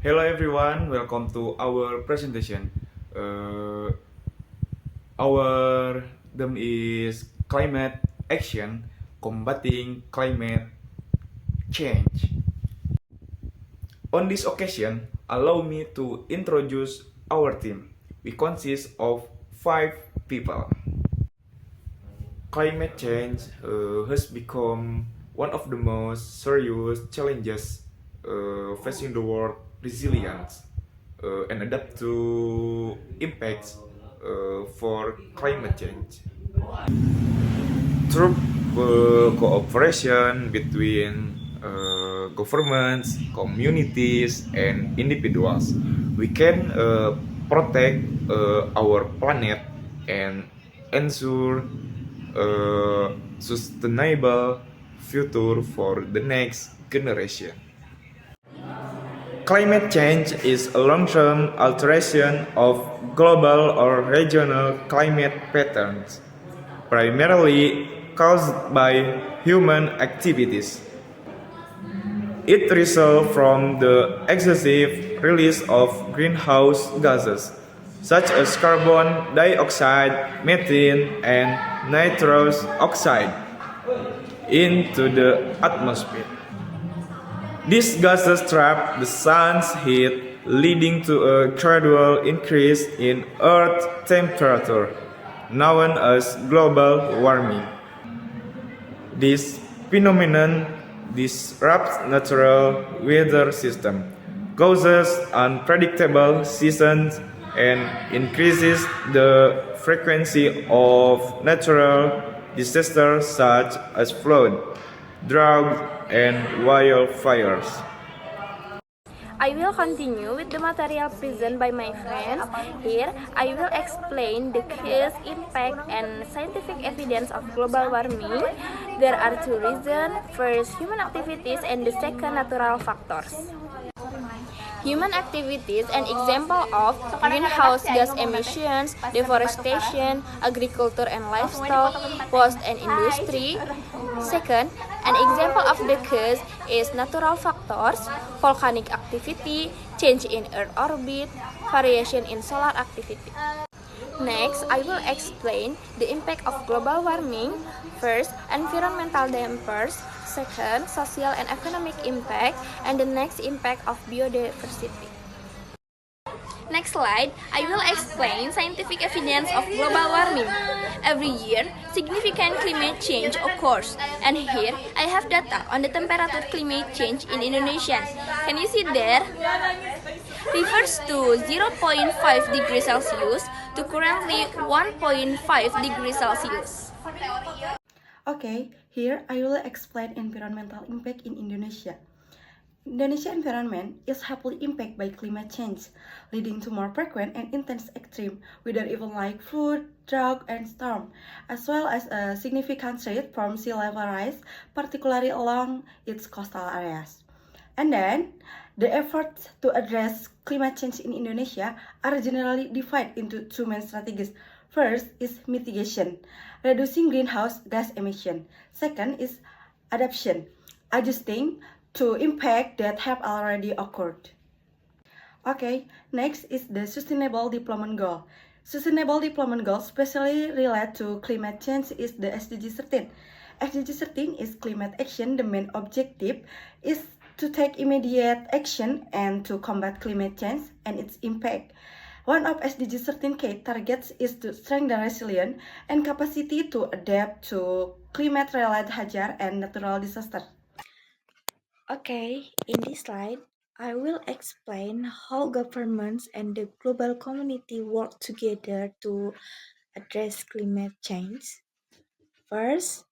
Hello everyone, welcome to our presentation. Uh, our theme is climate action, combating climate change. On this occasion, allow me to introduce our team. We consist of five people. Climate change has become one of the most serious challenges facing the world resilience and adapt to impacts for climate change. Through cooperation between governments, communities, and individuals, we can protect our planet and ensure a sustainable future for the next generation. Climate change is a long-term alteration of global or regional climate patterns, primarily caused by human activities. It results from the excessive release of greenhouse gases, such as carbon dioxide, methane, and nitrous oxide, into the atmosphere. These gases trap the sun's heat, leading to a gradual increase in Earth temperature, known as global warming. This phenomenon disrupts natural weather system, causes unpredictable seasons, and increases the frequency of natural disasters such as flood, drought, and wildfires. I will continue with the material presented by my friends. Here, I will explain the cause, impact, and scientific evidence of global warming. There are two reasons. First, human activities, and the second, natural factors. Human activities, an example of greenhouse gas emissions, deforestation, agriculture and livestock, waste and industry. Second, an example of the cause is natural factors, volcanic activity, change in Earth orbit, variation in solar activity. Next, I will explain the impact of global warming. First, environmental dampers. Second, social and economic impact. And the next, impact of biodiversity. Next slide, I will explain scientific evidence of global warming. Every year, significant climate change occurs. And here, I have data on the temperature climate change in Indonesia. Can you see there? Refers to 0.5 degrees Celsius to currently 1.5 degrees Celsius. Okay, here I will explain environmental impact in Indonesia. Indonesia environment is heavily impacted by climate change, leading to more frequent and intense extreme weather events like flood, drought, and storm, as well as a significant threat from sea level rise, particularly along its coastal areas. And then, the efforts to address climate change in Indonesia are generally divided into two main strategies. First is mitigation, reducing greenhouse gas emission. Second is adaptation, adjusting to impact that have already occurred. Okay, next is the Sustainable Development Goal. Sustainable Development Goals specially relate to climate change is the SDG 13. SDG 13 is climate action. The main objective is to take immediate action and to combat climate change and its impact. One of SDG 13K targets is to strengthen resilience and capacity to adapt to climate-related hazard and natural disaster. Okay, in this slide, I will explain how governments and the global community work together to address climate change. First,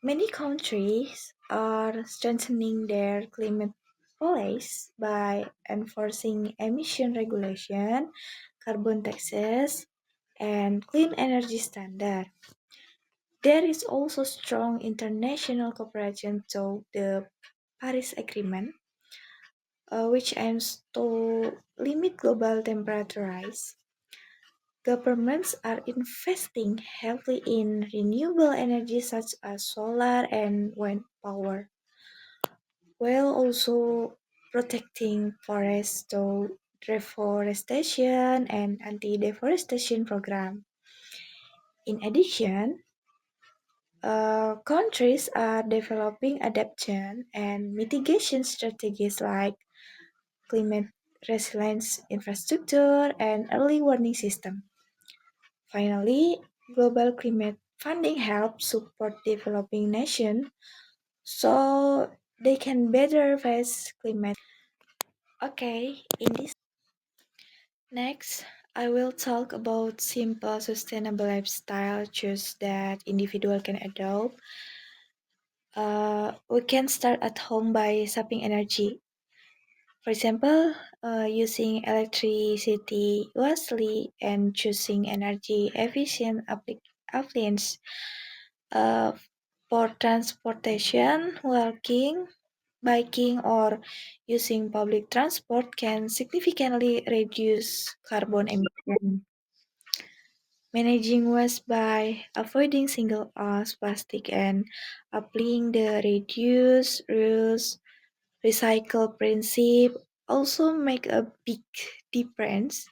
many countries are strengthening their climate policies by enforcing emission regulation, carbon taxes, and clean energy standard. There is also strong international cooperation to the Paris Agreement, which aims to limit global temperature rise. Governments are investing heavily in renewable energy such as solar and wind power, while also protecting forests through reforestation and anti-deforestation program. In addition, countries are developing adaptation and mitigation strategies like climate resilience infrastructure and early warning system. Finally, global climate funding helps support developing nations so they can better face climate. Okay, in this next, I will talk about simple sustainable lifestyle choices that individual can adopt. We can start at home by saving energy. For example, using electricity wisely and choosing energy efficient appliances uh, for transportation, walking, biking, or using public transport can significantly reduce carbon emission. Managing waste by avoiding single-use plastic and applying the reduce, reuse, recycle principle also make a big difference.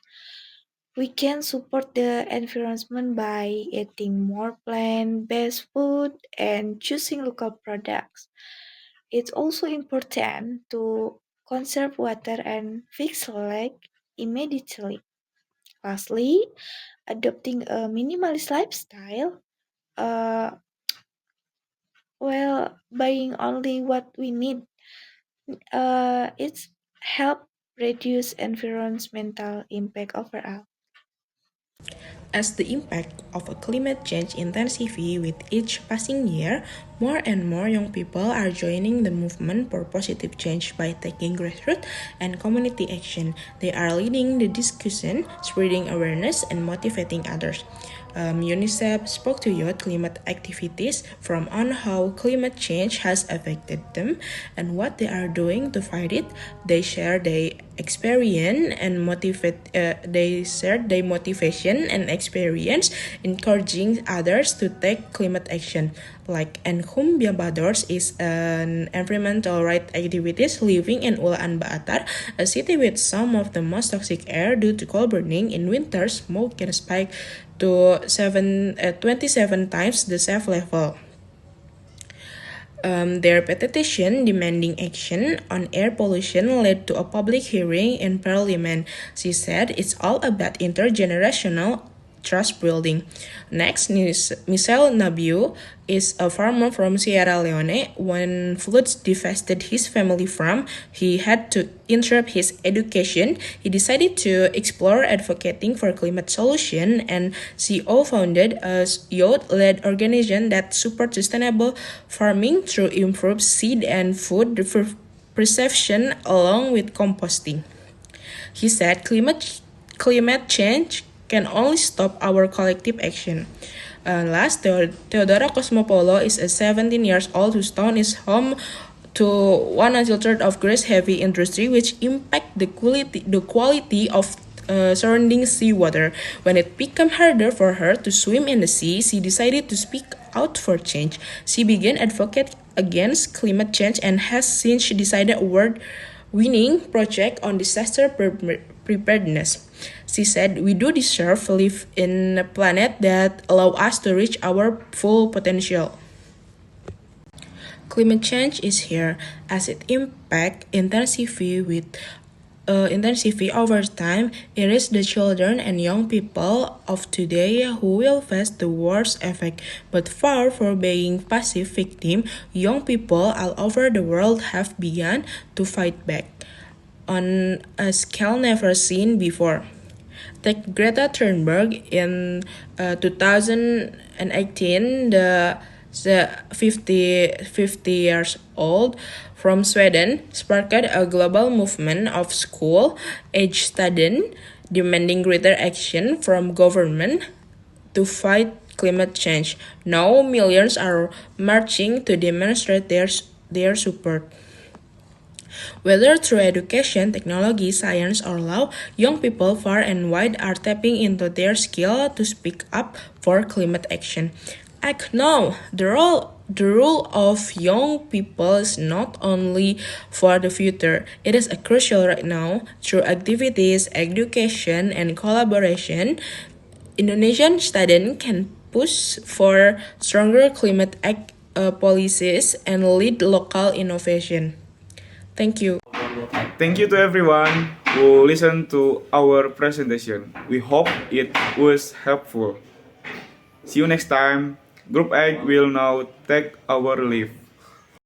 We can support the environment by eating more plant-based food and choosing local products. It's also important to conserve water and fix leak immediately. Lastly, adopting a minimalist lifestyle, uh, buying only what we need, it's help reduce environmental impact overall. As the impact of a climate change intensifies with each passing year, more and more young people are joining the movement for positive change by taking grassroots and community action. They are leading the discussion, spreading awareness, and motivating others. UNICEF spoke to youth climate activities from on how climate change has affected them and what they are doing to fight it. They share their experience and they share their motivation and experience, encouraging others to take climate action. Like Enhum Biambadors is an environmental rights activist living in Ulaan Baatar, a city with some of the most toxic air due to coal burning. In winter, smoke can spike to 27 times the safe level. Their petition demanding action on air pollution led to a public hearing in Parliament. She said it's all about intergenerational trust building. Next, Michel Nabiu is a farmer from Sierra Leone. When floods devastated his family farm, he had to interrupt his education. He decided to explore advocating for climate solution, and CO founded a youth-led organization that supports sustainable farming through improved seed and food preservation along with composting. He said climate change can only stop our collective action. Last, Theodora Cosmopolo is a 17 years old whose town is home to 1/3 of Greece's heavy industry, which impact the quality of surrounding seawater. When it became harder for her to swim in the sea, she decided to speak out for change. She began advocating against climate change and has since decided award-winning project on disaster preparedness. She said, "We do deserve to live in a planet that allows us to reach our full potential." Climate change is here as it impact intensively over time. It is the children and young people of today who will face the worst effect. But far from being passive victim, young people all over the world have begun to fight back on a scale never seen before. Take Greta Thunberg in 2018, the 50 years old from Sweden sparked a global movement of school-age students demanding greater action from government to fight climate change. Now millions are marching to demonstrate their support. Whether through education, technology, science, or law, young people far and wide are tapping into their skill to speak up for climate action. Act now! the role of young people is not only for the future, it is crucial right now. Through activities, education, and collaboration, Indonesian students can push for stronger climate policies and lead local innovation. Thank you. Thank you to everyone who listened to our presentation. We hope it was helpful. See you next time. Group 8 will now take our leave.